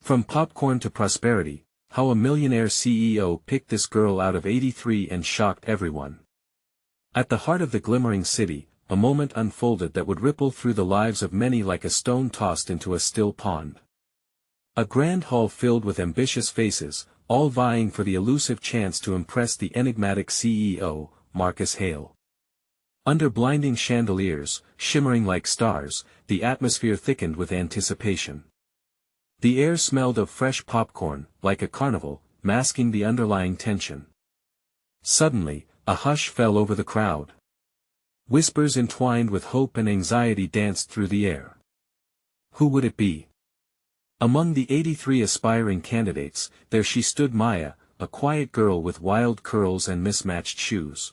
From popcorn to prosperity, how a millionaire CEO picked this girl out of 83 and shocked everyone. At the heart of the glimmering city, a moment unfolded that would ripple through the lives of many like a stone tossed into a still pond. A grand hall filled with ambitious faces, all vying for the elusive chance to impress the enigmatic CEO, Marcus Hale. Under blinding chandeliers, shimmering like stars, the atmosphere thickened with anticipation. The air smelled of fresh popcorn, like a carnival, masking the underlying tension. Suddenly, a hush fell over the crowd. Whispers entwined with hope and anxiety danced through the air. Who would it be? Among the 83 aspiring candidates, there she stood, Maya, a quiet girl with wild curls and mismatched shoes.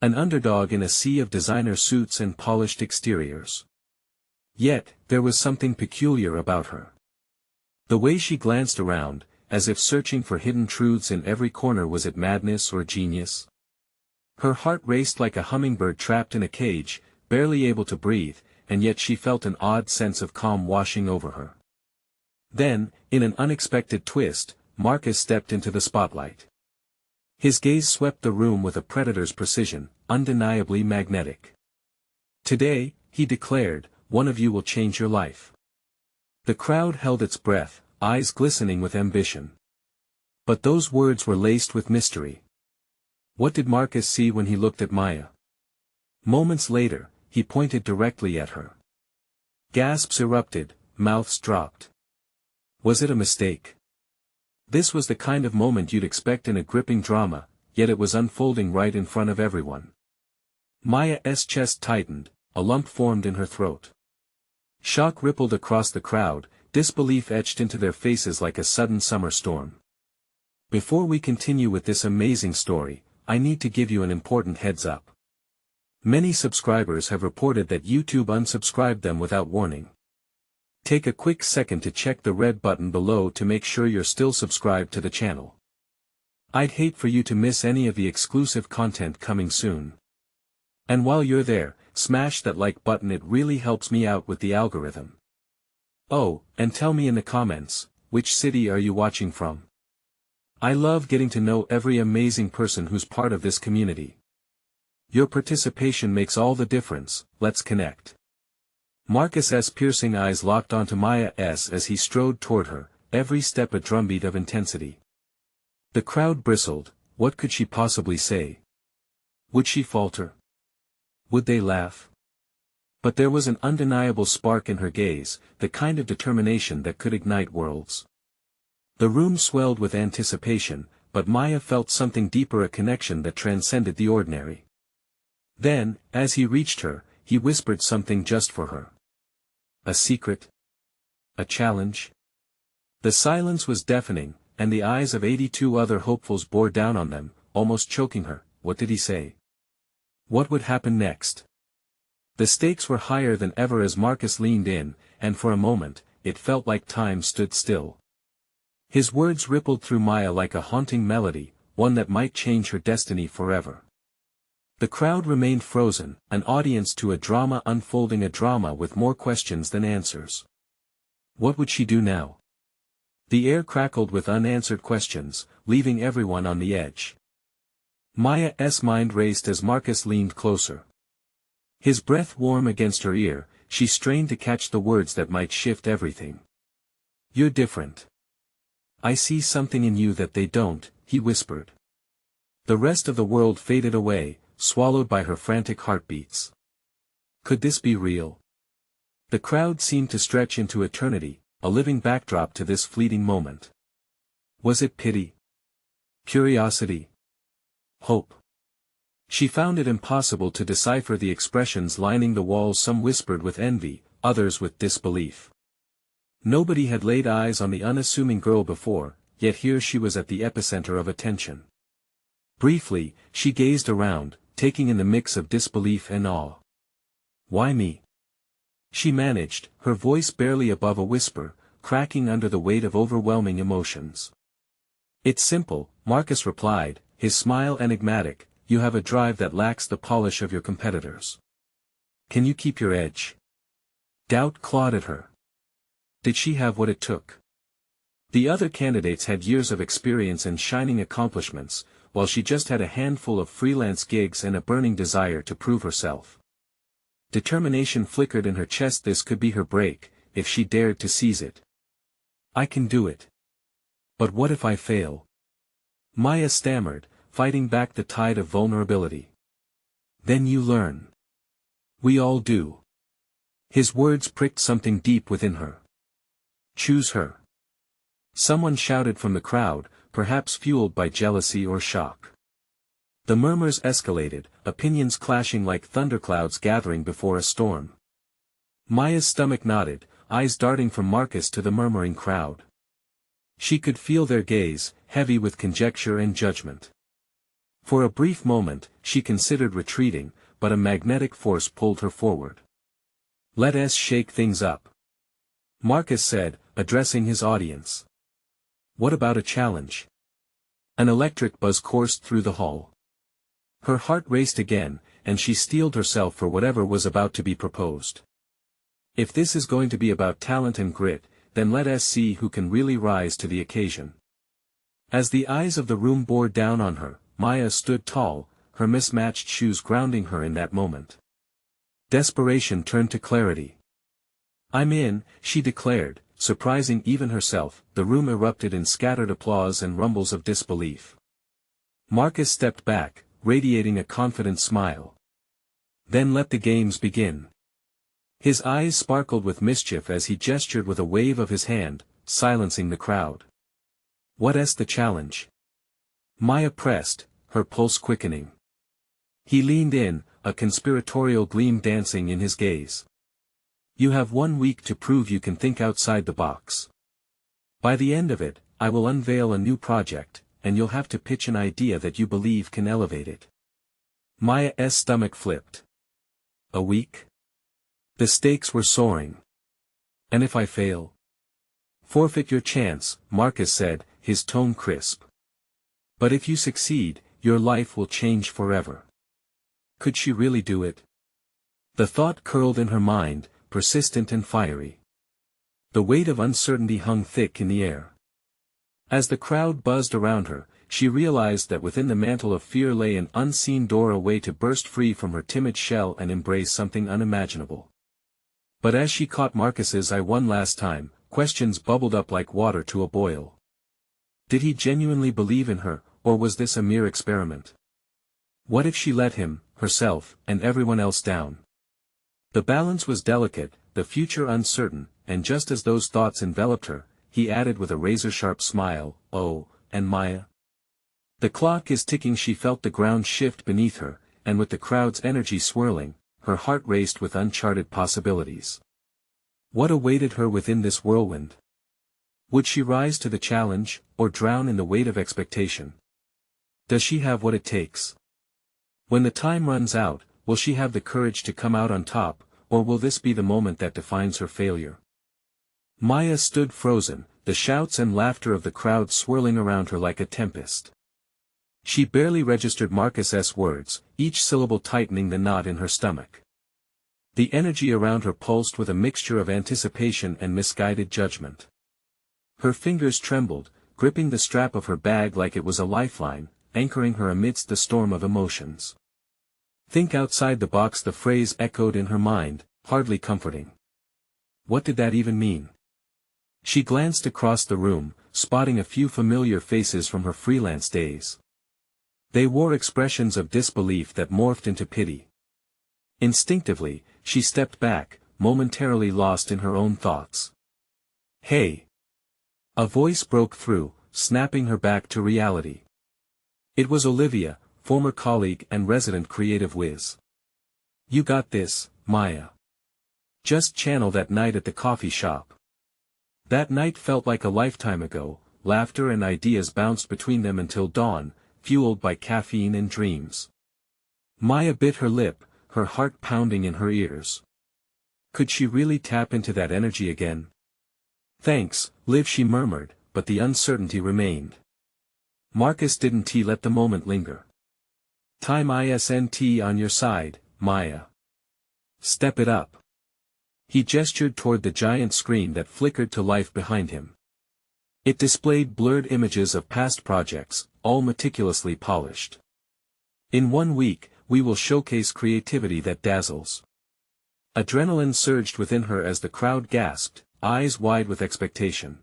An underdog in a sea of designer suits and polished exteriors. Yet, there was something peculiar about her. The way she glanced around, as if searching for hidden truths in every corner. Was it madness or genius? Her heart raced like a hummingbird trapped in a cage, barely able to breathe, and yet she felt an odd sense of calm washing over her. Then, in an unexpected twist, Marcus stepped into the spotlight. His gaze swept the room with a predator's precision, undeniably magnetic. "Today," he declared, "one of you will change your life." The crowd held its breath, eyes glistening with ambition. But those words were laced with mystery. What did Marcus see when he looked at Maya? Moments later, he pointed directly at her. Gasps erupted, mouths dropped. Was it a mistake? This was the kind of moment you'd expect in a gripping drama, yet it was unfolding right in front of everyone. Maya's chest tightened, a lump formed in her throat. Shock rippled across the crowd, disbelief etched into their faces like a sudden summer storm. Before we continue with this amazing story, I need to give you an important heads up. Many subscribers have reported that YouTube unsubscribed them without warning. Take a quick second to check the red button below to make sure you're still subscribed to the channel. I'd hate for you to miss any of the exclusive content coming soon. And while you're there, smash that like button, it really helps me out with the algorithm. Oh, and tell me in the comments, which city are you watching from? I love getting to know every amazing person who's part of this community. Your participation makes all the difference. Let's connect. Marcus's piercing eyes locked onto Maya's as he strode toward her, every step a drumbeat of intensity. The crowd bristled. What could she possibly say? Would she falter? Would they laugh? But there was an undeniable spark in her gaze, the kind of determination that could ignite worlds. The room swelled with anticipation, but Maya felt something deeper, a connection that transcended the ordinary. Then, as he reached her, he whispered something just for her. A secret? A challenge? The silence was deafening, and the eyes of 82 other hopefuls bore down on them, almost choking her. What did he say? What would happen next? The stakes were higher than ever as Marcus leaned in, and for a moment, it felt like time stood still. His words rippled through Maya like a haunting melody, one that might change her destiny forever. The crowd remained frozen, an audience to a drama unfolding, a drama with more questions than answers. What would she do now? The air crackled with unanswered questions, leaving everyone on the edge. Maya's mind raced as Marcus leaned closer. His breath warm against her ear, she strained to catch the words that might shift everything. You're different. I see something in you that they don't, he whispered. The rest of the world faded away, swallowed by her frantic heartbeats. Could this be real? The crowd seemed to stretch into eternity, a living backdrop to this fleeting moment. Was it pity? Curiosity? Hope? She found it impossible to decipher the expressions lining the walls. Some whispered with envy, others with disbelief. Nobody had laid eyes on the unassuming girl before, yet here she was at the epicenter of attention. Briefly, she gazed around, taking in the mix of disbelief and awe. Why me? She managed, her voice barely above a whisper, cracking under the weight of overwhelming emotions. It's simple, Marcus replied, his smile enigmatic. You have a drive that lacks the polish of your competitors. Can you keep your edge? Doubt clawed at her. Did she have what it took? The other candidates had years of experience and shining accomplishments, while she just had a handful of freelance gigs and a burning desire to prove herself. Determination flickered in her chest. This could be her break, if she dared to seize it. I can do it. But what if I fail? Maya stammered, fighting back the tide of vulnerability. Then you learn. We all do. His words pricked something deep within her. Choose her. Someone shouted from the crowd, perhaps fueled by jealousy or shock. The murmurs escalated, opinions clashing like thunderclouds gathering before a storm. Maya's stomach knotted, eyes darting from Marcus to the murmuring crowd. She could feel their gaze, heavy with conjecture and judgment. For a brief moment, she considered retreating, but a magnetic force pulled her forward. Let us shake things up, Marcus said, addressing his audience. What about a challenge? An electric buzz coursed through the hall. Her heart raced again, and she steeled herself for whatever was about to be proposed. If this is going to be about talent and grit, then let us see who can really rise to the occasion. As the eyes of the room bore down on her, Maya stood tall, her mismatched shoes grounding her in that moment. Desperation turned to clarity. I'm in, she declared, surprising even herself. The room erupted in scattered applause and rumbles of disbelief. Marcus stepped back, radiating a confident smile. Then let the games begin. His eyes sparkled with mischief as he gestured with a wave of his hand, silencing the crowd. What's the challenge? Maya pressed, her pulse quickening. He leaned in, a conspiratorial gleam dancing in his gaze. You have 1 week to prove you can think outside the box. By the end of it, I will unveil a new project, and you'll have to pitch an idea that you believe can elevate it. Maya's stomach flipped. A week? The stakes were soaring. And if I fail? Forfeit your chance, Marcus said, his tone crisp. But if you succeed, your life will change forever. Could she really do it? The thought curled in her mind, persistent and fiery. The weight of uncertainty hung thick in the air. As the crowd buzzed around her, she realized that within the mantle of fear lay an unseen door, a way to burst free from her timid shell and embrace something unimaginable. But as she caught Marcus's eye one last time, questions bubbled up like water to a boil. Did he genuinely believe in her, or was this a mere experiment? What if she let him, herself, and everyone else down? The balance was delicate, the future uncertain, and just as those thoughts enveloped her, he added with a razor-sharp smile, "Oh, and Maya? The clock is ticking." She felt the ground shift beneath her, and with the crowd's energy swirling, her heart raced with uncharted possibilities. What awaited her within this whirlwind? Would she rise to the challenge, or drown in the weight of expectation? Does she have what it takes? When the time runs out, will she have the courage to come out on top, or will this be the moment that defines her failure? Maya stood frozen, the shouts and laughter of the crowd swirling around her like a tempest. She barely registered Marcus's words, each syllable tightening the knot in her stomach. The energy around her pulsed with a mixture of anticipation and misguided judgment. Her fingers trembled, gripping the strap of her bag like it was a lifeline, anchoring her amidst the storm of emotions. Think outside the box, the phrase echoed in her mind, hardly comforting. What did that even mean? She glanced across the room, spotting a few familiar faces from her freelance days. They wore expressions of disbelief that morphed into pity. Instinctively, she stepped back, momentarily lost in her own thoughts. Hey! A voice broke through, snapping her back to reality. It was Olivia, former colleague and resident creative whiz. You got this, Maya. Just channel that night at the coffee shop. That night felt like a lifetime ago. Laughter and ideas bounced between them until dawn, fueled by caffeine and dreams. Maya bit her lip, her heart pounding in her ears. Could she really tap into that energy again? Thanks, Liv, she murmured, but the uncertainty remained. Marcus didn't let the moment linger. Time isn't on your side, Maya. Step it up. He gestured toward the giant screen that flickered to life behind him. It displayed blurred images of past projects, all meticulously polished. In 1 week, we will showcase creativity that dazzles. Adrenaline surged within her as the crowd gasped, eyes wide with expectation.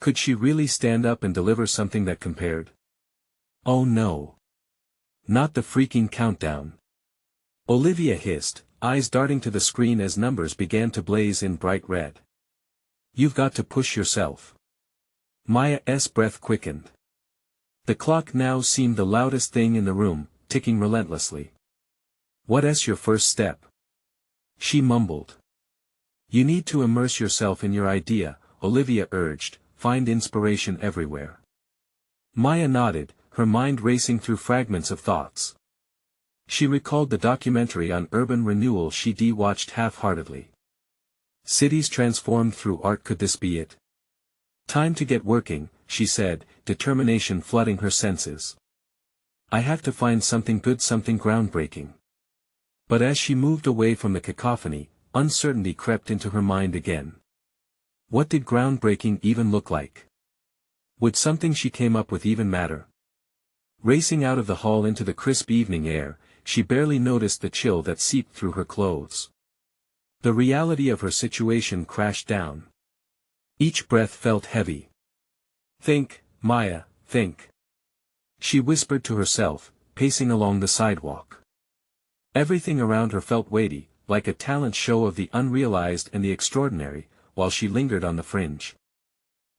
Could she really stand up and deliver something that compared? Oh no. Not the freaking countdown. Olivia hissed, eyes darting to the screen as numbers began to blaze in bright red. You've got to push yourself. Maya's breath quickened. The clock now seemed the loudest thing in the room, ticking relentlessly. What's your first step? She mumbled. You need to immerse yourself in your idea, Olivia urged, find inspiration everywhere. Maya nodded, her mind racing through fragments of thoughts. She recalled the documentary on urban renewal she'd watched half-heartedly. Cities transformed through art, could this be it? Time to get working, she said, determination flooding her senses. I have to find something good, something groundbreaking. But as she moved away from the cacophony, uncertainty crept into her mind again. What did groundbreaking even look like? Would something she came up with even matter? Racing out of the hall into the crisp evening air, she barely noticed the chill that seeped through her clothes. The reality of her situation crashed down. Each breath felt heavy. Think, Maya, think. She whispered to herself, pacing along the sidewalk. Everything around her felt weighty, like a talent show of the unrealized and the extraordinary, while she lingered on the fringe.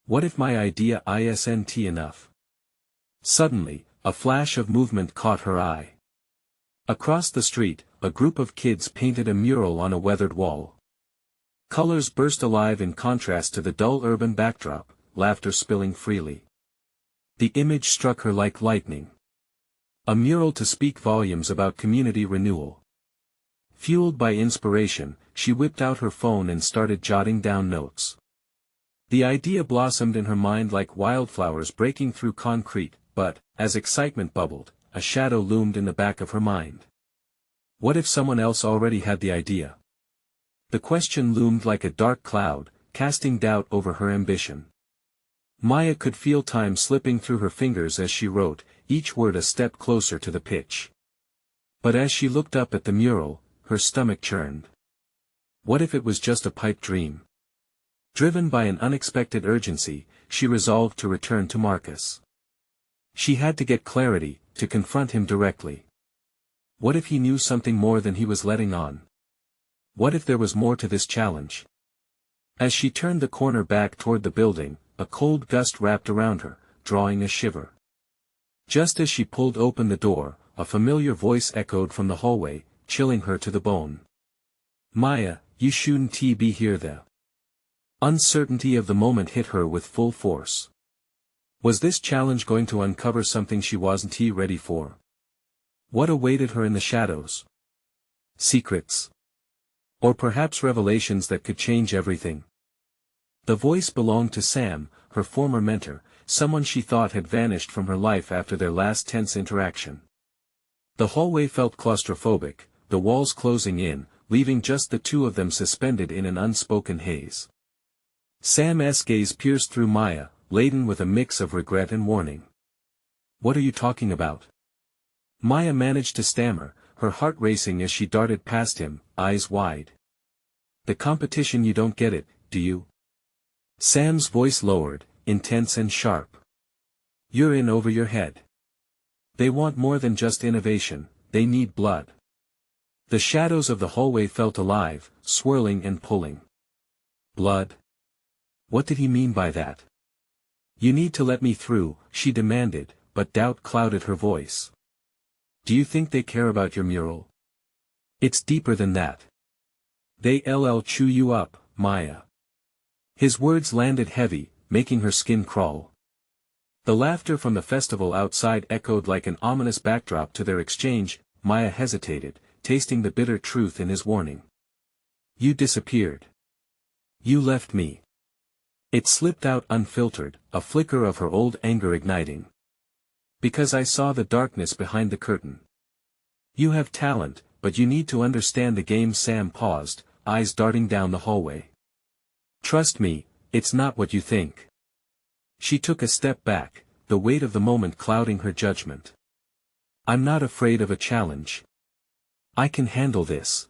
What if my idea isn't enough? Suddenly, a flash of movement caught her eye. Across the street, a group of kids painted a mural on a weathered wall. Colors burst alive in contrast to the dull urban backdrop, laughter spilling freely. The image struck her like lightning. A mural to speak volumes about community renewal. Fueled by inspiration, she whipped out her phone and started jotting down notes. The idea blossomed in her mind like wildflowers breaking through concrete, but, as excitement bubbled, a shadow loomed in the back of her mind. What if someone else already had the idea? The question loomed like a dark cloud, casting doubt over her ambition. Maya could feel time slipping through her fingers as she wrote, each word a step closer to the pitch. But as she looked up at the mural, her stomach churned. What if it was just a pipe dream? Driven by an unexpected urgency, she resolved to return to Marcus. She had to get clarity, to confront him directly. What if he knew something more than he was letting on? What if there was more to this challenge? As she turned the corner back toward the building, a cold gust wrapped around her, drawing a shiver. Just as she pulled open the door, a familiar voice echoed from the hallway, chilling her to the bone. Maya, you shouldn't be here. The uncertainty of the moment hit her with full force. Was this challenge going to uncover something she wasn't ready for? What awaited her in the shadows? Secrets? Or perhaps revelations that could change everything? The voice belonged to Sam, her former mentor, someone she thought had vanished from her life after their last tense interaction. The hallway felt claustrophobic, the walls closing in, leaving just the two of them suspended in an unspoken haze. Sam's gaze pierced through Maya, laden with a mix of regret and warning. What are you talking about? Maya managed to stammer, her heart racing as she darted past him, eyes wide. The competition, you don't get it, do you? Sam's voice lowered, intense and sharp. You're in over your head. They want more than just innovation, they need blood. The shadows of the hallway felt alive, swirling and pulling. Blood? What did he mean by that? You need to let me through, she demanded, but doubt clouded her voice. Do you think they care about your mural? It's deeper than that. They'll chew you up, Maya. His words landed heavy, making her skin crawl. The laughter from the festival outside echoed like an ominous backdrop to their exchange. Maya hesitated, tasting the bitter truth in his warning. You disappeared. You left me. It slipped out unfiltered, a flicker of her old anger igniting. Because I saw the darkness behind the curtain. You have talent, but you need to understand the game. Sam paused, eyes darting down the hallway. Trust me, it's not what you think. She took a step back, the weight of the moment clouding her judgment. I'm not afraid of a challenge. I can handle this.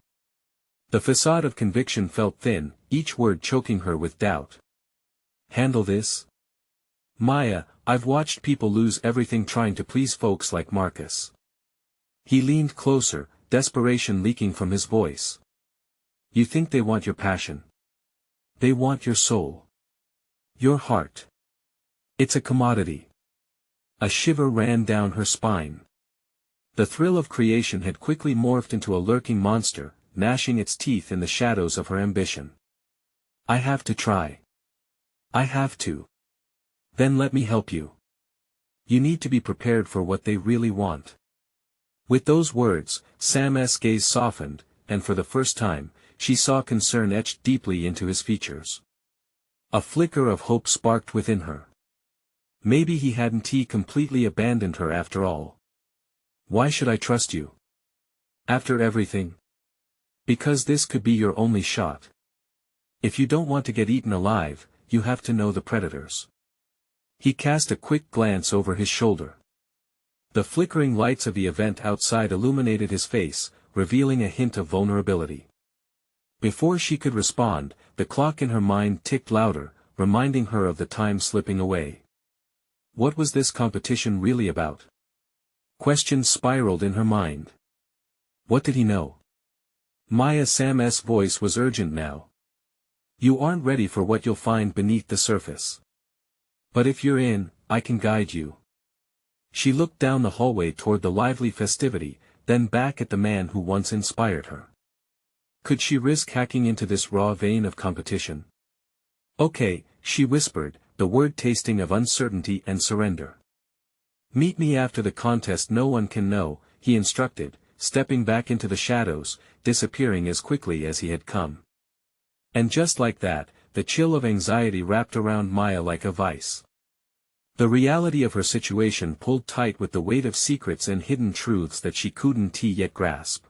The facade of conviction felt thin, each word choking her with doubt. Handle this? Maya, I've watched people lose everything trying to please folks like Marcus. He leaned closer, desperation leaking from his voice. You think they want your passion? They want your soul. Your heart. It's a commodity. A shiver ran down her spine. The thrill of creation had quickly morphed into a lurking monster, gnashing its teeth in the shadows of her ambition. I have to try. I have to. Then let me help you. You need to be prepared for what they really want. With those words, Sam's gaze softened, and for the first time, she saw concern etched deeply into his features. A flicker of hope sparked within her. Maybe he hadn't completely abandoned her after all. Why should I trust you? After everything? Because this could be your only shot. If you don't want to get eaten alive, you have to know the predators. He cast a quick glance over his shoulder. The flickering lights of the event outside illuminated his face, revealing a hint of vulnerability. Before she could respond, the clock in her mind ticked louder, reminding her of the time slipping away. What was this competition really about? Questions spiraled in her mind. What did he know? Sam's voice was urgent now. You aren't ready for what you'll find beneath the surface. But if you're in, I can guide you. She looked down the hallway toward the lively festivity, then back at the man who once inspired her. Could she risk hacking into this raw vein of competition? Okay, she whispered, the word tasting of uncertainty and surrender. Meet me after the contest. No one can know, he instructed, stepping back into the shadows, disappearing as quickly as he had come. And just like that, the chill of anxiety wrapped around Maya like a vice. The reality of her situation pulled tight with the weight of secrets and hidden truths that she couldn't yet grasp.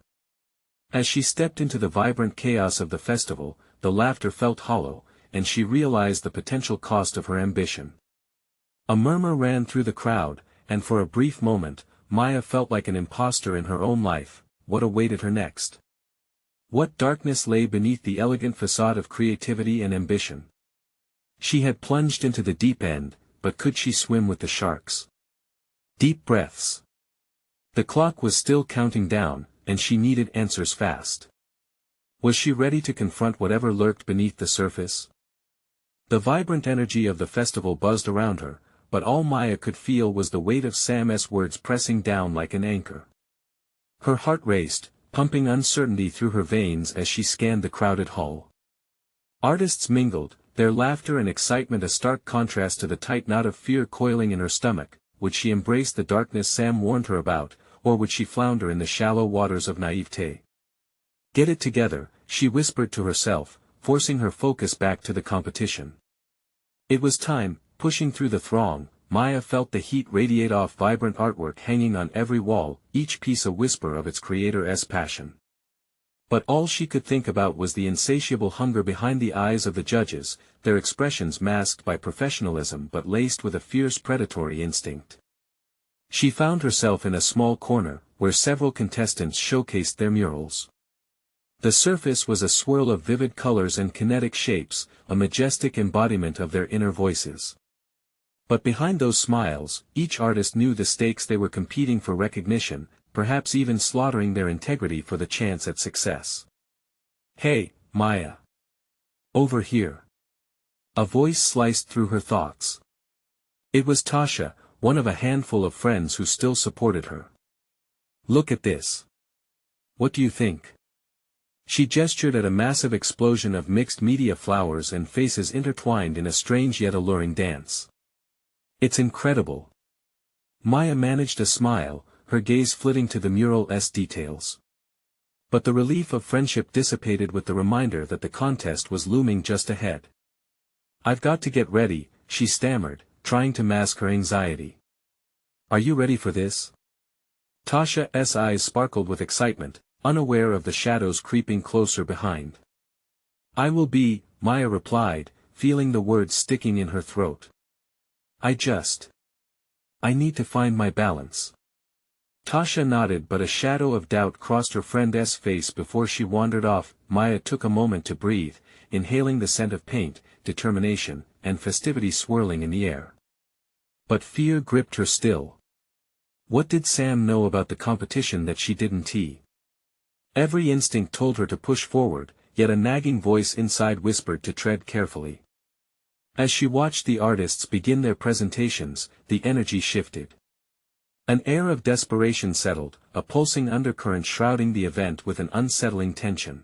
As she stepped into the vibrant chaos of the festival, the laughter felt hollow, and she realized the potential cost of her ambition. A murmur ran through the crowd, and for a brief moment, Maya felt like an imposter in her own life. What awaited her next? What darkness lay beneath the elegant facade of creativity and ambition? She had plunged into the deep end, but could she swim with the sharks? Deep breaths. The clock was still counting down, and she needed answers fast. Was she ready to confront whatever lurked beneath the surface? The vibrant energy of the festival buzzed around her, but all Maya could feel was the weight of Sam's words pressing down like an anchor. Her heart raced, pumping uncertainty through her veins as she scanned the crowded hall. Artists mingled, their laughter and excitement a stark contrast to the tight knot of fear coiling in her stomach. Would she embrace the darkness Sam warned her about, or would she flounder in the shallow waters of naivete? Get it together, she whispered to herself, forcing her focus back to the competition. It was time. Pushing through the throng, Maya felt the heat radiate off vibrant artwork hanging on every wall, each piece a whisper of its creator's passion. But all she could think about was the insatiable hunger behind the eyes of the judges, their expressions masked by professionalism but laced with a fierce predatory instinct. She found herself in a small corner, where several contestants showcased their murals. The surface was a swirl of vivid colors and kinetic shapes, a majestic embodiment of their inner voices. But behind those smiles, each artist knew the stakes. They were competing for recognition, perhaps even slaughtering their integrity for the chance at success. Hey, Maya. Over here. A voice sliced through her thoughts. It was Tasha, one of a handful of friends who still supported her. Look at this. What do you think? She gestured at a massive explosion of mixed media flowers and faces intertwined in a strange yet alluring dance. It's incredible. Maya managed a smile, her gaze flitting to the mural's details. But the relief of friendship dissipated with the reminder that the contest was looming just ahead. I've got to get ready, she stammered, trying to mask her anxiety. Are you ready for this? Tasha's eyes sparkled with excitement, unaware of the shadows creeping closer behind. I will be, Maya replied, feeling the words sticking in her throat. I need to find my balance. Tasha nodded, but a shadow of doubt crossed her friend's face before she wandered off. Maya took a moment to breathe, inhaling the scent of paint, determination, and festivity swirling in the air. But fear gripped her still. What did Sam know about the competition that she didn't? Every instinct told her to push forward, yet a nagging voice inside whispered to tread carefully. As she watched the artists begin their presentations, the energy shifted. An air of desperation settled, a pulsing undercurrent shrouding the event with an unsettling tension.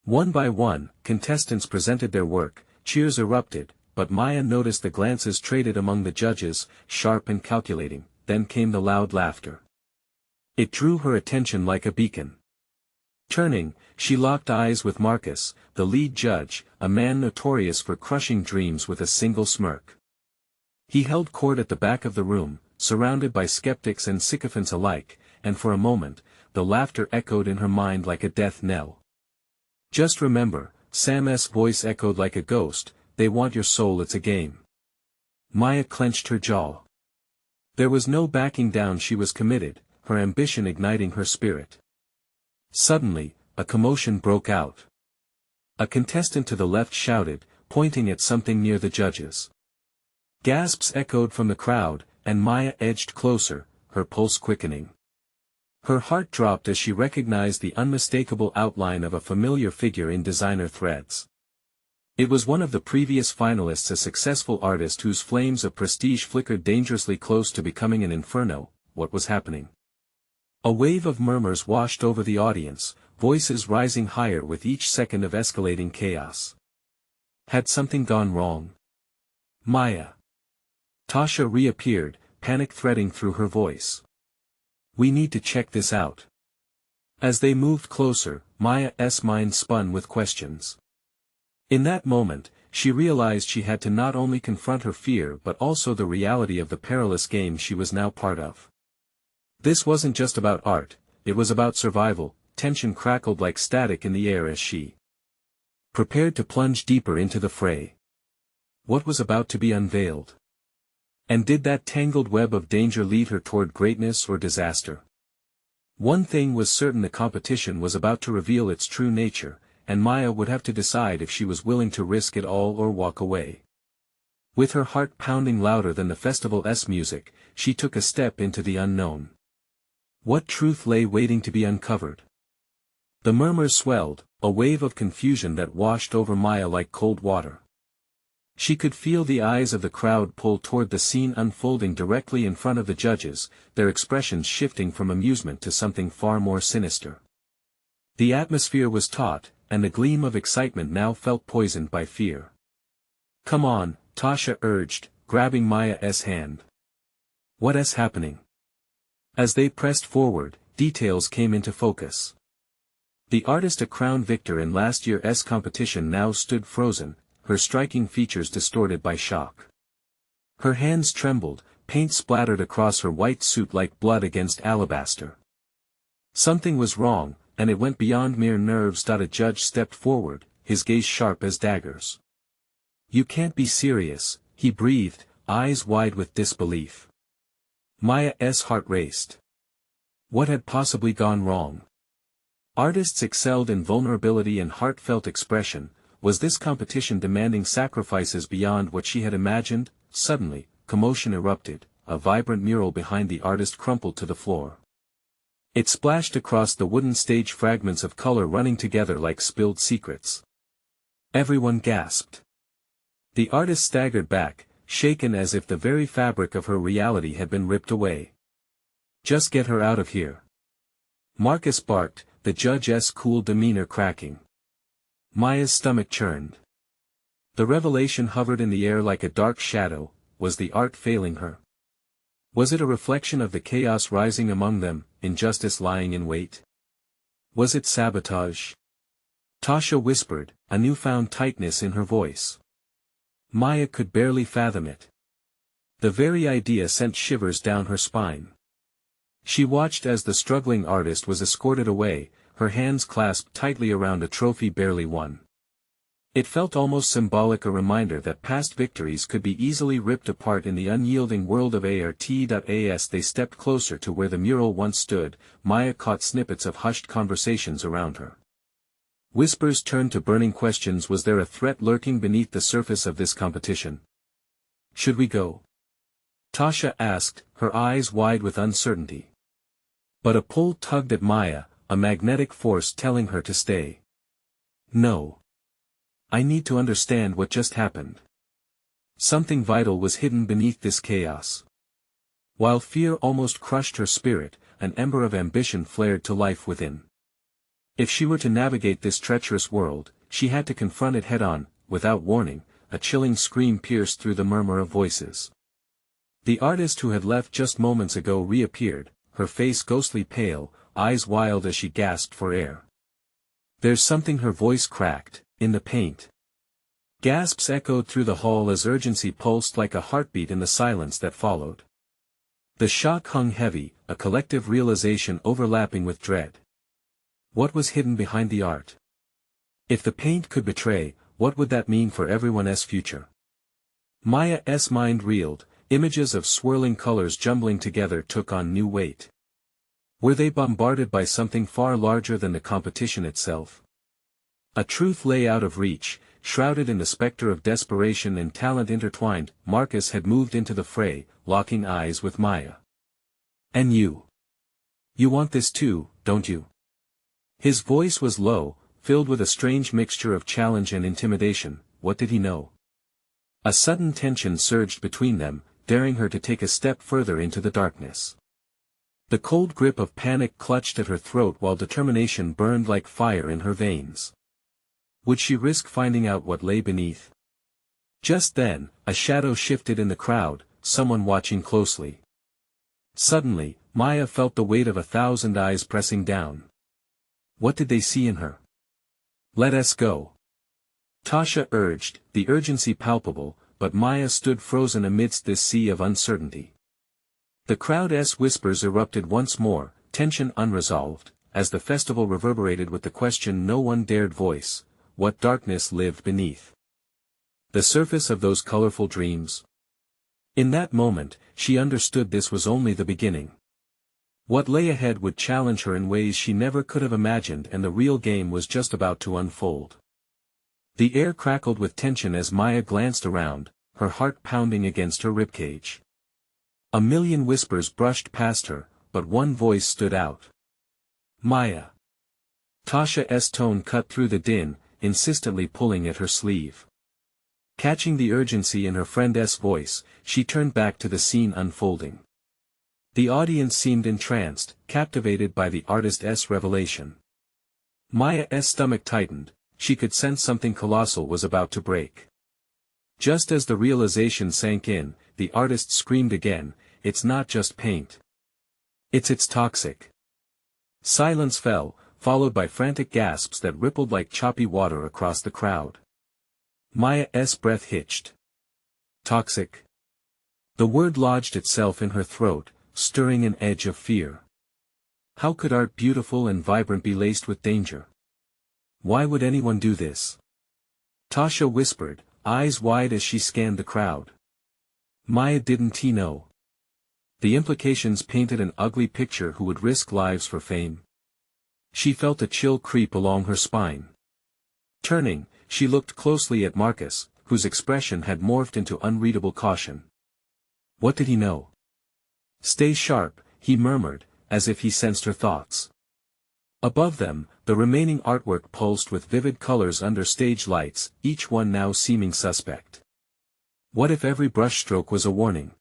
One by one, contestants presented their work, cheers erupted, but Maya noticed the glances traded among the judges, sharp and calculating. Then came the loud laughter. It drew her attention like a beacon. Turning, she locked eyes with Marcus, the lead judge, a man notorious for crushing dreams with a single smirk. He held court at the back of the room, surrounded by skeptics and sycophants alike, and for a moment, the laughter echoed in her mind like a death knell. Just remember, Sam's voice echoed like a ghost, they want your soul, it's a game. Maya clenched her jaw. There was no backing down, she was committed, her ambition igniting her spirit. Suddenly, a commotion broke out. A contestant to the left shouted, pointing at something near the judges. Gasps echoed from the crowd, and Maya edged closer, her pulse quickening. Her heart dropped as she recognized the unmistakable outline of a familiar figure in designer threads. It was one of the previous finalists, a successful artist whose flames of prestige flickered dangerously close to becoming an inferno. What was happening? A wave of murmurs washed over the audience, voices rising higher with each second of escalating chaos. Had something gone wrong? Maya. Tasha reappeared, panic threading through her voice. We need to check this out. As they moved closer, Maya's mind spun with questions. In that moment, she realized she had to not only confront her fear but also the reality of the perilous game she was now part of. This wasn't just about art, it was about survival. Tension crackled like static in the air as she prepared to plunge deeper into the fray. What was about to be unveiled? And did that tangled web of danger lead her toward greatness or disaster? One thing was certain, the competition was about to reveal its true nature, and Maya would have to decide if she was willing to risk it all or walk away. With her heart pounding louder than the festival's music, she took a step into the unknown. What truth lay waiting to be uncovered? The murmurs swelled, a wave of confusion that washed over Maya like cold water. She could feel the eyes of the crowd pull toward the scene unfolding directly in front of the judges, their expressions shifting from amusement to something far more sinister. The atmosphere was taut, and the gleam of excitement now felt poisoned by fear. Come on, Tasha urged, grabbing Maya's hand. What's happening? As they pressed forward, details came into focus. The artist, a crowned victor in last year's competition, now stood frozen, her striking features distorted by shock. Her hands trembled, paint splattered across her white suit like blood against alabaster. Something was wrong, and it went beyond mere nerves. A judge stepped forward, his gaze sharp as daggers. You can't be serious, he breathed, eyes wide with disbelief. Maya's heart raced. What had possibly gone wrong? Artists excelled in vulnerability and heartfelt expression. Was this competition demanding sacrifices beyond what she had imagined? Suddenly, commotion erupted, a vibrant mural behind the artist crumpled to the floor. It splashed across the wooden stage, fragments of color running together like spilled secrets. Everyone gasped. The artist staggered back, shaken as if the very fabric of her reality had been ripped away. Just get her out of here. Marcus barked, the judge's cool demeanor cracking. Maya's stomach churned. The revelation hovered in the air like a dark shadow. Was the art failing her? Was it a reflection of the chaos rising among them, injustice lying in wait? Was it sabotage? Tasha whispered, a newfound tightness in her voice. Maya could barely fathom it. The very idea sent shivers down her spine. She watched as the struggling artist was escorted away, her hands clasped tightly around a trophy barely won. It felt almost symbolic, a reminder that past victories could be easily ripped apart in the unyielding world of art.as. They stepped closer to where the mural once stood. Maya caught snippets of hushed conversations around her. Whispers turned to burning questions. Was there a threat lurking beneath the surface of this competition? Should we go? Tasha asked, her eyes wide with uncertainty. But a pull tugged at Maya, a magnetic force telling her to stay. No. I need to understand what just happened. Something vital was hidden beneath this chaos. While fear almost crushed her spirit, an ember of ambition flared to life within. If she were to navigate this treacherous world, she had to confront it head-on. Without warning, a chilling scream pierced through the murmur of voices. The artist who had left just moments ago reappeared, her face ghostly pale, eyes wild as she gasped for air. There's something. Her voice cracked, in the paint. Gasps echoed through the hall as urgency pulsed like a heartbeat in the silence that followed. The shock hung heavy, a collective realization overlapping with dread. What was hidden behind the art? If the paint could betray, what would that mean for everyone's future? Maya's mind reeled, images of swirling colors jumbling together took on new weight. Were they bombarded by something far larger than the competition itself? A truth lay out of reach, shrouded in the specter of desperation and talent intertwined. Marcus had moved into the fray, locking eyes with Maya. And you? You want this too, don't you? His voice was low, filled with a strange mixture of challenge and intimidation. What did he know? A sudden tension surged between them, daring her to take a step further into the darkness. The cold grip of panic clutched at her throat while determination burned like fire in her veins. Would she risk finding out what lay beneath? Just then, a shadow shifted in the crowd, someone watching closely. Suddenly, Maya felt the weight of 1,000 eyes pressing down. What did they see in her? Let us go. Tasha urged, the urgency palpable, but Maya stood frozen amidst this sea of uncertainty. The crowd's whispers erupted once more, tension unresolved, as the festival reverberated with the question no one dared voice: what darkness lived beneath the surface of those colorful dreams? In that moment, she understood this was only the beginning. What lay ahead would challenge her in ways she never could have imagined, and the real game was just about to unfold. The air crackled with tension as Maya glanced around, her heart pounding against her ribcage. A million whispers brushed past her, but one voice stood out. Maya. Tasha's tone cut through the din, insistently pulling at her sleeve. Catching the urgency in her friend's voice, she turned back to the scene unfolding. The audience seemed entranced, captivated by the artist's revelation. Maya's stomach tightened, she could sense something colossal was about to break. Just as the realization sank in, the artist screamed again, "It's not just paint. It's toxic." Silence fell, followed by frantic gasps that rippled like choppy water across the crowd. Maya's breath hitched. Toxic. The word lodged itself in her throat, stirring an edge of fear. How could art beautiful and vibrant be laced with danger? Why would anyone do this? Tasha whispered, eyes wide as she scanned the crowd. Maya didn't know. The implications painted an ugly picture. Who would risk lives for fame? She felt a chill creep along her spine. Turning, she looked closely at Marcus, whose expression had morphed into unreadable caution. What did he know? Stay sharp, he murmured, as if he sensed her thoughts. Above them, the remaining artwork pulsed with vivid colors under stage lights, each one now seeming suspect. What if every brushstroke was a warning?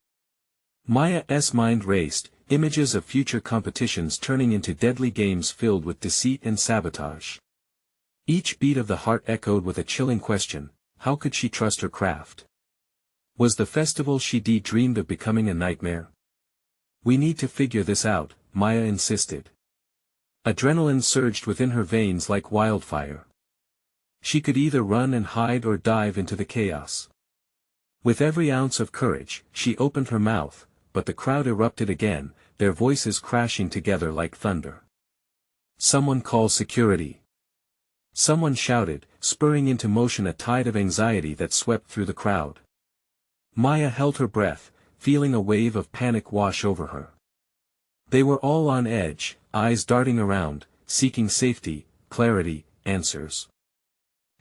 Maya's mind raced, images of future competitions turning into deadly games filled with deceit and sabotage. Each beat of the heart echoed with a chilling question: how could she trust her craft? Was the festival she dreamed of becoming a nightmare? We need to figure this out, Maya insisted. Adrenaline surged within her veins like wildfire. She could either run and hide or dive into the chaos. With every ounce of courage, she opened her mouth, but the crowd erupted again, their voices crashing together like thunder. Someone call security. Someone shouted, spurring into motion a tide of anxiety that swept through the crowd. Maya held her breath, feeling a wave of panic wash over her. They were all on edge, eyes darting around, seeking safety, clarity, answers.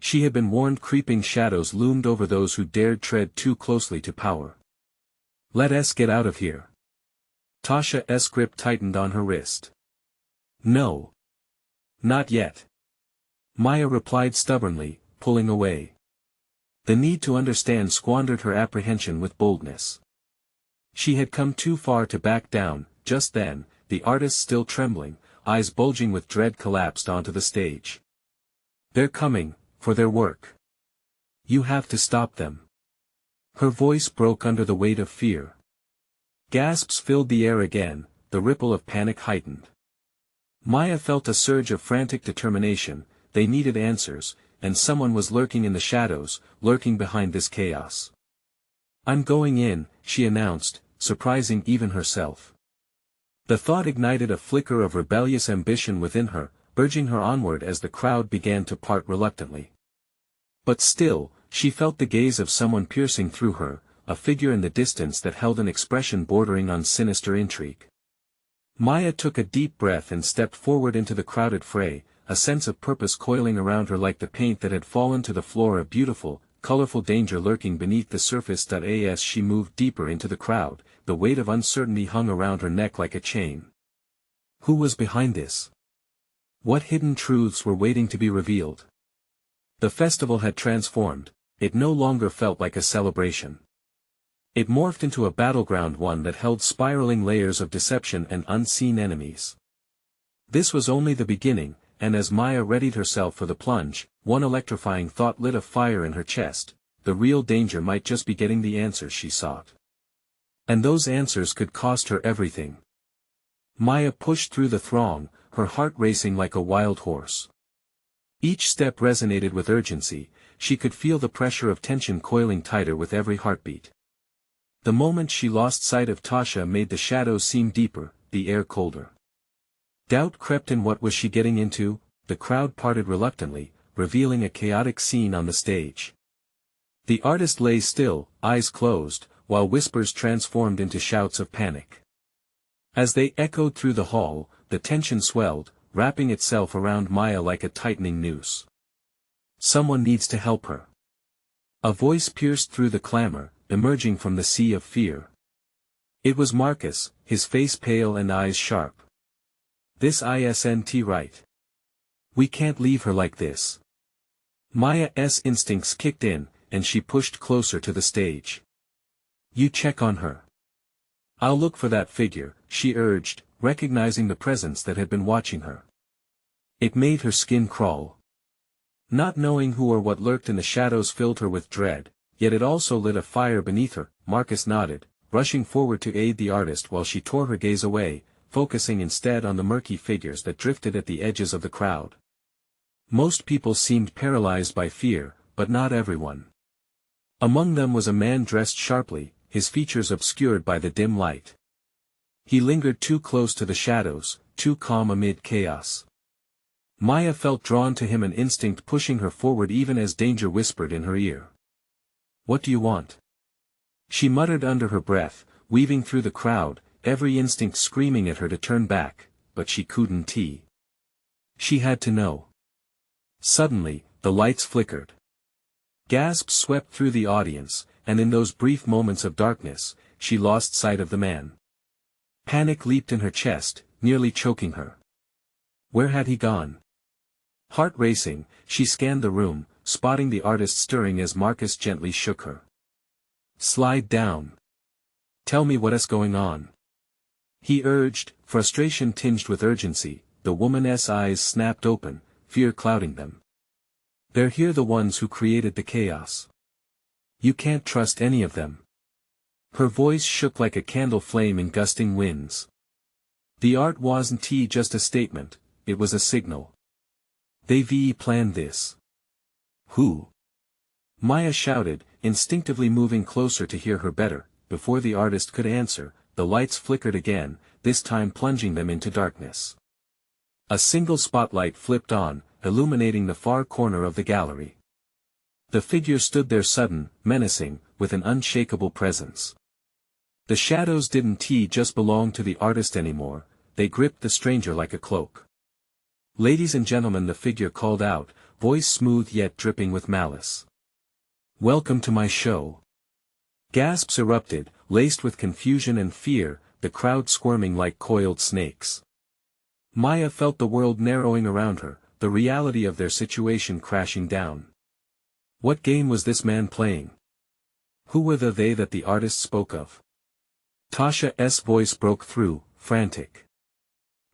She had been warned creeping shadows loomed over those who dared tread too closely to power. "Let us get out of here." Tasha's grip tightened on her wrist. "No. Not yet." Maya replied stubbornly, pulling away. The need to understand squandered her apprehension with boldness. She had come too far to back down. Just then, the artist, still trembling, eyes bulging with dread, collapsed onto the stage. "They're coming, for their work. You have to stop them." Her voice broke under the weight of fear. Gasps filled the air again, the ripple of panic heightened. Maya felt a surge of frantic determination. They needed answers, and someone was lurking in the shadows, lurking behind this chaos. "I'm going in," she announced, surprising even herself. The thought ignited a flicker of rebellious ambition within her, urging her onward as the crowd began to part reluctantly. But still, she felt the gaze of someone piercing through her, a figure in the distance that held an expression bordering on sinister intrigue. Maya took a deep breath and stepped forward into the crowded fray, a sense of purpose coiling around her like the paint that had fallen to the floor, a beautiful, colorful danger lurking beneath the surface. As she moved deeper into the crowd, the weight of uncertainty hung around her neck like a chain. Who was behind this? What hidden truths were waiting to be revealed? The festival had transformed. It no longer felt like a celebration. It morphed into a battleground, one that held spiraling layers of deception and unseen enemies. This was only the beginning, and as Maya readied herself for the plunge, one electrifying thought lit a fire in her chest. The real danger might just be getting the answers she sought. And those answers could cost her everything. Maya pushed through the throng, her heart racing like a wild horse. Each step resonated with urgency. She could feel the pressure of tension coiling tighter with every heartbeat. The moment she lost sight of Tasha made the shadows seem deeper, the air colder. Doubt crept in. What was she getting into? The crowd parted reluctantly, revealing a chaotic scene on the stage. The artist lay still, eyes closed, while whispers transformed into shouts of panic. As they echoed through the hall, the tension swelled, wrapping itself around Maya like a tightening noose. "Someone needs to help her." A voice pierced through the clamor, emerging from the sea of fear. It was Marcus, his face pale and eyes sharp. "This isn't right. We can't leave her like this." Maya's instincts kicked in, and she pushed closer to the stage. "You check on her. I'll look for that figure," she urged, recognizing the presence that had been watching her. It made her skin crawl. Not knowing who or what lurked in the shadows filled her with dread, yet it also lit a fire beneath her. Marcus nodded, rushing forward to aid the artist while she tore her gaze away, focusing instead on the murky figures that drifted at the edges of the crowd. Most people seemed paralyzed by fear, but not everyone. Among them was a man dressed sharply, his features obscured by the dim light. He lingered too close to the shadows, too calm amid chaos. Maya felt drawn to him, an instinct pushing her forward even as danger whispered in her ear. "What do you want?" she muttered under her breath, weaving through the crowd, every instinct screaming at her to turn back, but she couldn't. She had to know. Suddenly, the lights flickered. Gasps swept through the audience, and in those brief moments of darkness, she lost sight of the man. Panic leaped in her chest, nearly choking her. Where had he gone? Heart racing, she scanned the room, spotting the artist stirring as Marcus gently shook her. "Slide down. Tell me what's going on," he urged, frustration tinged with urgency. The woman's eyes snapped open, fear clouding them. "They're here, the ones who created the chaos. You can't trust any of them." Her voice shook like a candle flame in gusting winds. The art wasn't just a statement, it was a signal. They've planned this. "Who?" Maya shouted, instinctively moving closer to hear her better. Before the artist could answer, the lights flickered again, this time plunging them into darkness. A single spotlight flipped on, illuminating the far corner of the gallery. The figure stood there sudden, menacing, with an unshakable presence. The shadows didn't just belong to the artist anymore, they gripped the stranger like a cloak. "Ladies and gentlemen," the figure called out, voice smooth yet dripping with malice. "Welcome to my show." Gasps erupted, laced with confusion and fear, the crowd squirming like coiled snakes. Maya felt the world narrowing around her, the reality of their situation crashing down. What game was this man playing? Who were the they that the artist spoke of? Tasha's voice broke through, frantic.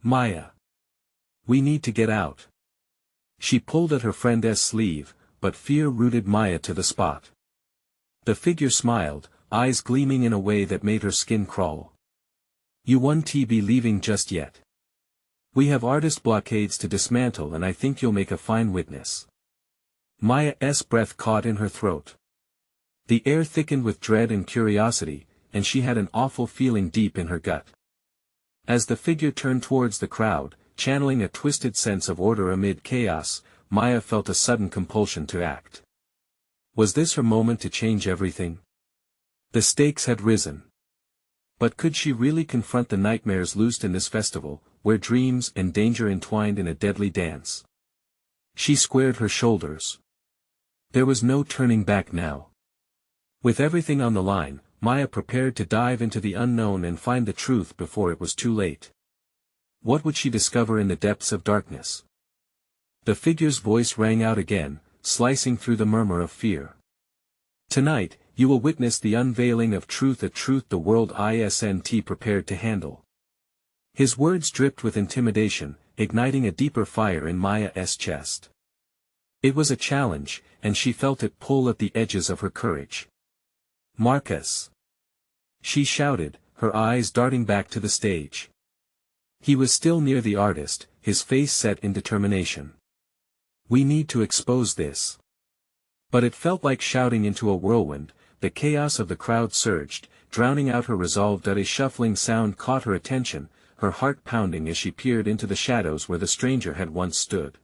"Maya. We need to get out." She pulled at her friend's sleeve, but fear rooted Maya to the spot. The figure smiled, eyes gleaming in a way that made her skin crawl. "You won't be leaving just yet. We have artist blockades to dismantle and I think you'll make a fine witness." Maya's breath caught in her throat. The air thickened with dread and curiosity, and she had an awful feeling deep in her gut. As the figure turned towards the crowd, channeling a twisted sense of order amid chaos, Maya felt a sudden compulsion to act. Was this her moment to change everything? The stakes had risen. But could she really confront the nightmares loosed in this festival, where dreams and danger entwined in a deadly dance? She squared her shoulders. There was no turning back now. With everything on the line, Maya prepared to dive into the unknown and find the truth before it was too late. What would she discover in the depths of darkness? The figure's voice rang out again, slicing through the murmur of fear. "Tonight, you will witness the unveiling of truth, a truth the world isn't prepared to handle." His words dripped with intimidation, igniting a deeper fire in Maya's chest. It was a challenge, and she felt it pull at the edges of her courage. "Marcus!" she shouted, her eyes darting back to the stage. He was still near the artist, his face set in determination. "We need to expose this." But it felt like shouting into a whirlwind. The chaos of the crowd surged, drowning out her resolve. A shuffling sound caught her attention, her heart pounding as she peered into the shadows where the stranger had once stood.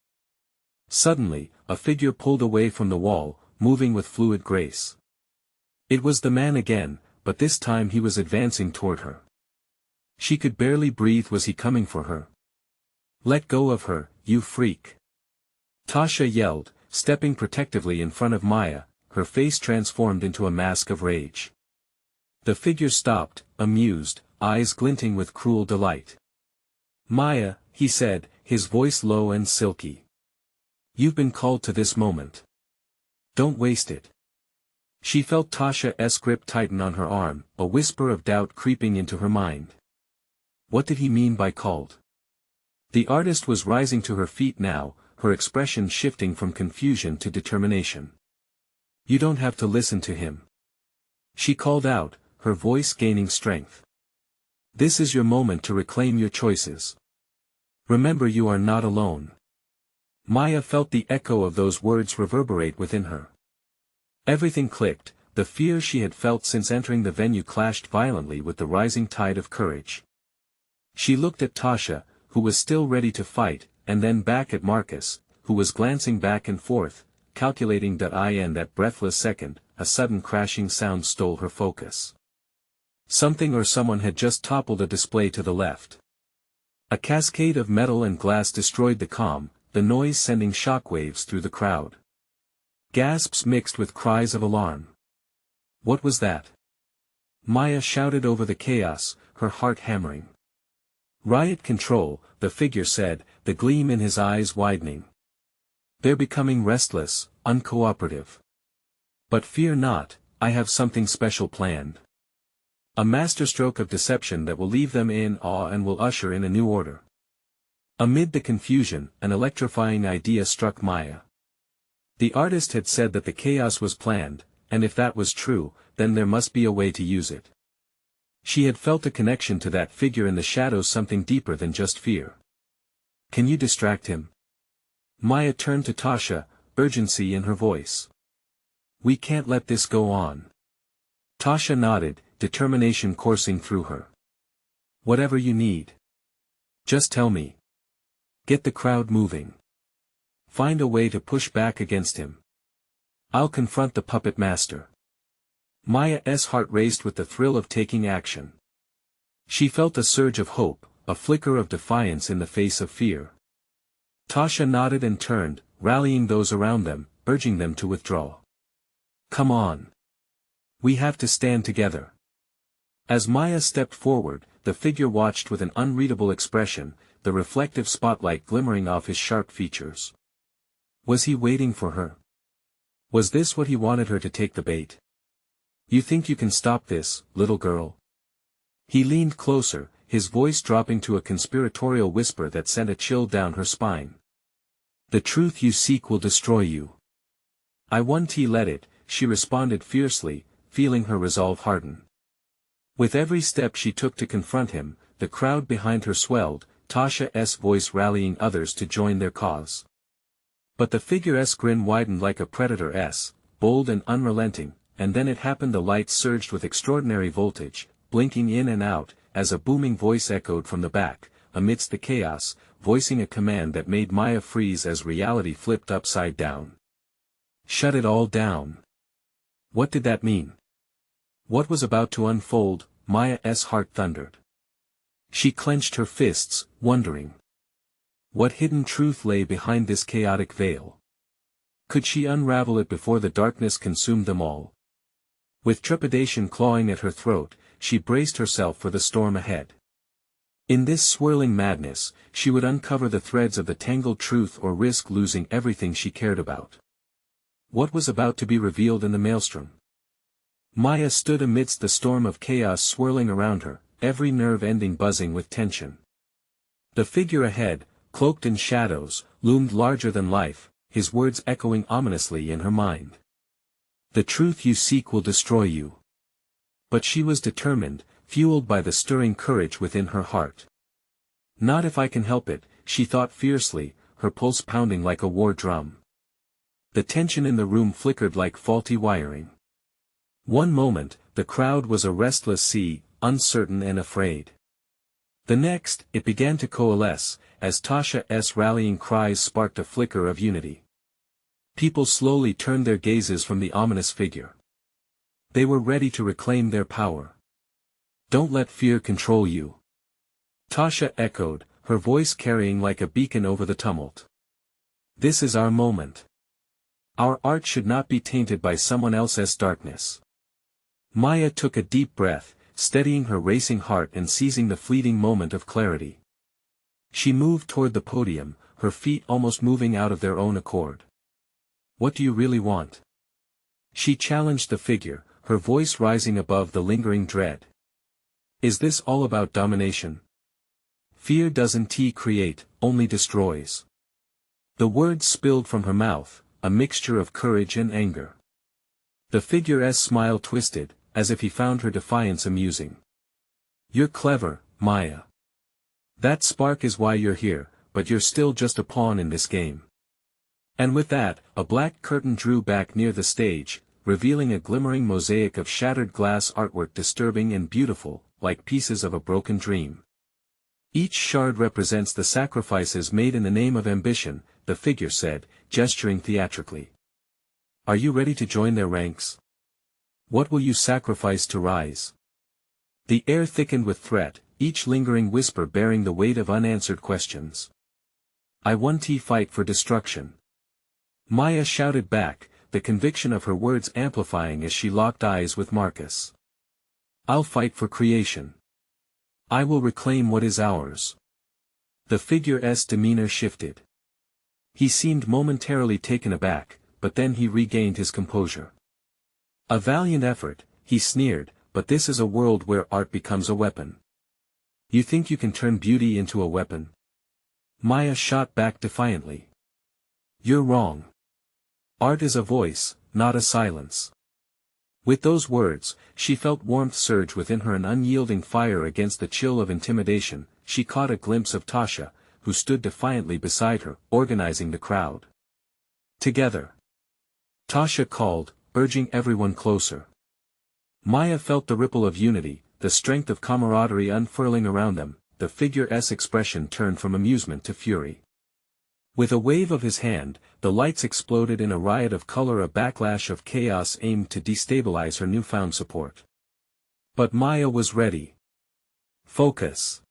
Suddenly, a figure pulled away from the wall, moving with fluid grace. It was the man again, but this time he was advancing toward her. She could barely breathe. Was he coming for her? "Let go of her, you freak!" Tasha yelled, stepping protectively in front of Maya, her face transformed into a mask of rage. The figure stopped, amused, eyes glinting with cruel delight. "Maya," he said, his voice low and silky. "You've been called to this moment. Don't waste it." She felt Tasha's grip tighten on her arm, a whisper of doubt creeping into her mind. What did he mean by called? The artist was rising to her feet now, her expression shifting from confusion to determination. "You don't have to listen to him," she called out, her voice gaining strength. "This is your moment to reclaim your choices. Remember, you are not alone." Maya felt the echo of those words reverberate within her. Everything clicked, the fear she had felt since entering the venue clashed violently with the rising tide of courage. She looked at Tasha, who was still ready to fight, and then back at Marcus, who was glancing back and forth, calculating that in that breathless second, a sudden crashing sound stole her focus. Something or someone had just toppled a display to the left. A cascade of metal and glass destroyed the calm, the noise sending shockwaves through the crowd. Gasps mixed with cries of alarm. What was that? Maya shouted over the chaos, her heart hammering. "Riot control," the figure said, the gleam in his eyes widening. "They're becoming restless, uncooperative. But fear not, I have something special planned. A masterstroke of deception that will leave them in awe and will usher in a new order." Amid the confusion, an electrifying idea struck Maya. The artist had said that the chaos was planned, and if that was true, then there must be a way to use it. She had felt a connection to that figure in the shadows, something deeper than just fear. "Can you distract him?" Maya turned to Tasha, urgency in her voice. "We can't let this go on." Tasha nodded, determination coursing through her. "Whatever you need. Just tell me. Get the crowd moving." Find a way to push back against him. I'll confront the puppet master. Maya's heart raced with the thrill of taking action. She felt a surge of hope, a flicker of defiance in the face of fear. Tasha nodded and turned, rallying those around them, urging them to withdraw. Come on. We have to stand together. As Maya stepped forward, the figure watched with an unreadable expression, the reflective spotlight glimmering off his sharp features. Was he waiting for her? Was this what he wanted her to take the bait? You think you can stop this, little girl? He leaned closer, his voice dropping to a conspiratorial whisper that sent a chill down her spine. The truth you seek will destroy you. I won't let it, she responded fiercely, feeling her resolve harden. With every step she took to confront him, the crowd behind her swelled, Tasha's voice rallying others to join their cause. But the figure's grin widened like a predator's, bold and unrelenting, and then it happened. The lights surged with extraordinary voltage, blinking in and out, as a booming voice echoed from the back, amidst the chaos, voicing a command that made Maya freeze as reality flipped upside down. Shut it all down. What did that mean? What was about to unfold? Maya's heart thundered. She clenched her fists, wondering. What hidden truth lay behind this chaotic veil? Could she unravel it before the darkness consumed them all? With trepidation clawing at her throat, she braced herself for the storm ahead. In this swirling madness, she would uncover the threads of the tangled truth or risk losing everything she cared about. What was about to be revealed in the maelstrom? Maya stood amidst the storm of chaos swirling around her, every nerve ending buzzing with tension. The figure ahead, cloaked in shadows, loomed larger than life, his words echoing ominously in her mind. The truth you seek will destroy you. But she was determined, fueled by the stirring courage within her heart. Not if I can help it, she thought fiercely, her pulse pounding like a war drum. The tension in the room flickered like faulty wiring. One moment, the crowd was a restless sea, uncertain and afraid. The next, it began to coalesce, as Tasha's rallying cries sparked a flicker of unity. People slowly turned their gazes from the ominous figure. They were ready to reclaim their power. Don't let fear control you. Tasha echoed, her voice carrying like a beacon over the tumult. This is our moment. Our art should not be tainted by someone else's darkness. Maya took a deep breath, steadying her racing heart and seizing the fleeting moment of clarity. She moved toward the podium, her feet almost moving out of their own accord. What do you really want? She challenged the figure, her voice rising above the lingering dread. Is this all about domination? Fear doesn't create, only destroys. The words spilled from her mouth, a mixture of courage and anger. The figure's smile twisted, as if he found her defiance amusing. You're clever, Maya. That spark is why you're here, but you're still just a pawn in this game. And with that, a black curtain drew back near the stage, revealing a glimmering mosaic of shattered glass artwork disturbing and beautiful, like pieces of a broken dream. Each shard represents the sacrifices made in the name of ambition, the figure said, gesturing theatrically. Are you ready to join their ranks? What will you sacrifice to rise? The air thickened with threat, each lingering whisper bearing the weight of unanswered questions. I won't fight for destruction. Maya shouted back, the conviction of her words amplifying as she locked eyes with Marcus. I'll fight for creation. I will reclaim what is ours. The figure's demeanor shifted. He seemed momentarily taken aback, but then he regained his composure. A valiant effort, he sneered, but this is a world where art becomes a weapon. You think you can turn beauty into a weapon? Maya shot back defiantly. You're wrong. Art is a voice, not a silence. With those words, she felt warmth surge within her, an unyielding fire against the chill of intimidation. She caught a glimpse of Tasha, who stood defiantly beside her, organizing the crowd. Together. Tasha called, urging everyone closer. Maya felt the ripple of unity, the strength of camaraderie unfurling around them. The figure's expression turned from amusement to fury. With a wave of his hand, the lights exploded in a riot of color, a backlash of chaos aimed to destabilize her newfound support. But Maya was ready. Focus!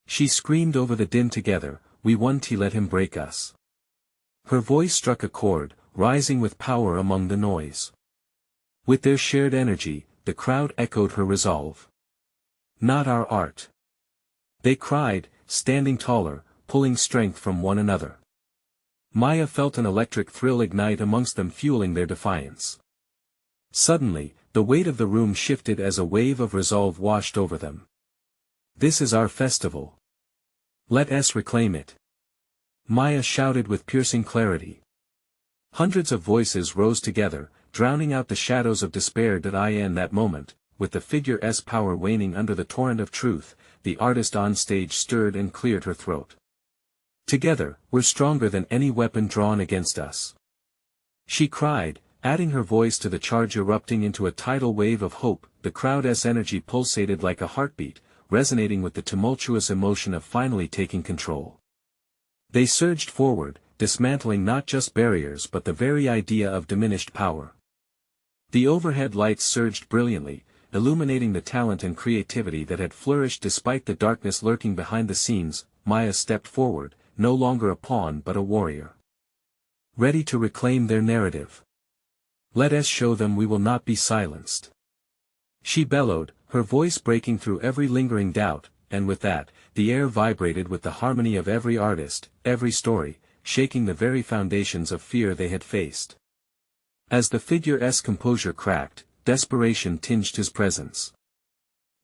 She screamed over the din together, we won, let him break us. Her voice struck a chord, rising with power among the noise. With their shared energy, the crowd echoed her resolve. Not our art. They cried, standing taller, pulling strength from one another. Maya felt an electric thrill ignite amongst them, fueling their defiance. Suddenly, the weight of the room shifted as a wave of resolve washed over them. This is our festival. Let us reclaim it. Maya shouted with piercing clarity. Hundreds of voices rose together, drowning out the shadows of despair. In that moment, with the figure's power waning under the torrent of truth, the artist on stage stirred and cleared her throat. Together, we're stronger than any weapon drawn against us. She cried, adding her voice to the charge, erupting into a tidal wave of hope. The crowd's energy pulsated like a heartbeat, resonating with the tumultuous emotion of finally taking control. They surged forward, dismantling not just barriers but the very idea of diminished power. The overhead lights surged brilliantly, illuminating the talent and creativity that had flourished despite the darkness lurking behind the scenes. Maya stepped forward, no longer a pawn but a warrior. Ready to reclaim their narrative. Let us show them we will not be silenced. She bellowed, her voice breaking through every lingering doubt, and with that, the air vibrated with the harmony of every artist, every story, shaking the very foundations of fear they had faced. As the figure's composure cracked, desperation tinged his presence.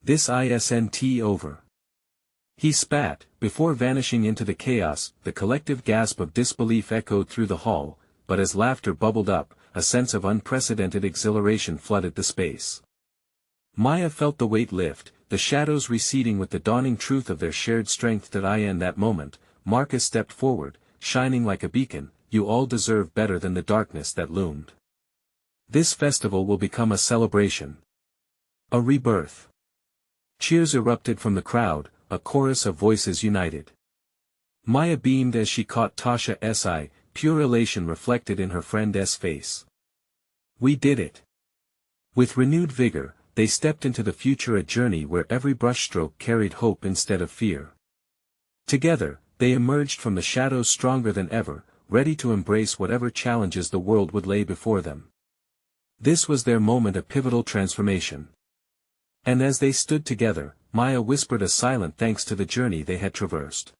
This isn't over. He spat, before vanishing into the chaos. The collective gasp of disbelief echoed through the hall, but as laughter bubbled up, a sense of unprecedented exhilaration flooded the space. Maya felt the weight lift, the shadows receding with the dawning truth of their shared strength. In that moment, Marcus stepped forward, shining like a beacon. You all deserve better than the darkness that loomed. This festival will become a celebration. A rebirth. Cheers erupted from the crowd, a chorus of voices united. Maya beamed as she caught Tasha's eye, pure elation reflected in her friend's face. We did it. With renewed vigor, they stepped into the future, a journey where every brushstroke carried hope instead of fear. Together, they emerged from the shadows stronger than ever, ready to embrace whatever challenges the world would lay before them. This was their moment, a pivotal transformation. And as they stood together, Maya whispered a silent thanks to the journey they had traversed.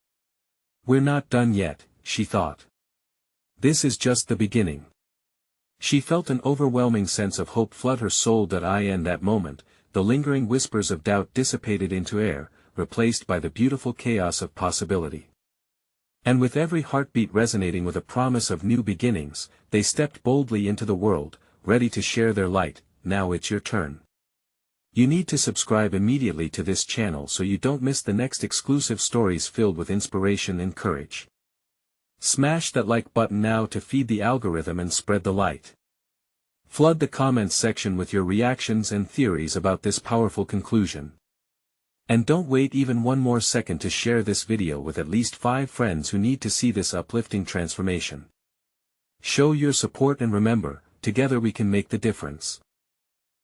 We're not done yet, she thought. This is just the beginning. She felt an overwhelming sense of hope flood her soul. In that moment, the lingering whispers of doubt dissipated into air, replaced by the beautiful chaos of possibility. And with every heartbeat resonating with a promise of new beginnings, they stepped boldly into the world, ready to share their light. Now it's your turn. You need to subscribe immediately to this channel so you don't miss the next exclusive stories filled with inspiration and courage. Smash that like button now to feed the algorithm and spread the light. Flood the comments section with your reactions and theories about this powerful conclusion. And don't wait even one more second to share this video with at least 5 friends who need to see this uplifting transformation. Show your support and remember, together we can make the difference.